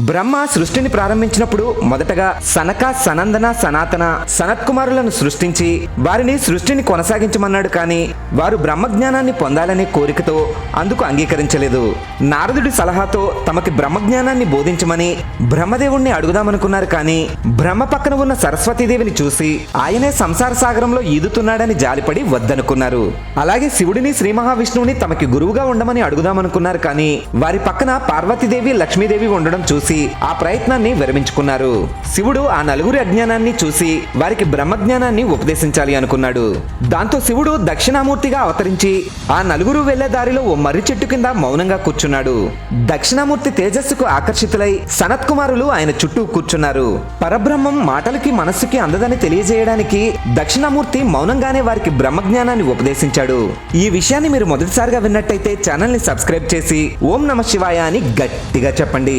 బ్రహ్మ సృష్టిని ప్రారంభించినప్పుడు మొదటగా సనక సనందన సనాతన సనత్కుమారులను సృష్టించి వారిని సృష్టిని కొనసాగించమన్నాడు. కానీ వారు బ్రహ్మజ్ఞానాన్ని పొందాలనే కోరికతో అందుకు అంగీకరించలేదు. నారదుడి సలహాతో తమకి బ్రహ్మజ్ఞానాన్ని బోధించమని బ్రహ్మదేవుణ్ణి అడుగుదామనుకున్నారు. కానీ బ్రహ్మ పక్కన ఉన్న సరస్వతీదేవిని చూసి ఆయనే సంసార సాగరంలో ఈదుతున్నాడని జాలిపడి వద్దనుకున్నారు. అలాగే శివుడిని శ్రీ మహావిష్ణువుని తమకి గురువుగా ఉండమని అడుగుదామనుకున్నారు. కానీ వారి పక్కన పార్వతీదేవి లక్ష్మీదేవి ఉండడం చూసి ఆ ప్రయత్నాన్ని విరమించుకున్నారు. శివుడు ఆ నలుగురి అజ్ఞానాన్ని చూసి వారికి బ్రహ్మజ్ఞానాన్ని ఉపదేశించాలి అనుకున్నాడు. దాంతో శివుడు దక్షిణామూర్తిగా అవతరించి ఆ నలుగురు వెళ్లే దారిలో ఓ మర్రి చెట్టు కింద మౌనంగా కూర్చున్నాడు. దక్షిణామూర్తి తేజస్సుకు ఆకర్షితులై సనత్కుమారులు ఆయన చుట్టూ కూర్చున్నారు. పరబ్రహ్మం మాటలకి మనస్సుకి అందదని తెలియజేయడానికి దక్షిణామూర్తి మౌనంగానే వారికి బ్రహ్మజ్ఞానాన్ని ఉపదేశించాడు. ఈ విషయాన్ని మీరు మొదటిసారిగా విన్నట్టయితే ఛానల్ ని సబ్స్క్రైబ్ చేసి ఓం నమః శివాయ అని గట్టిగా చెప్పండి.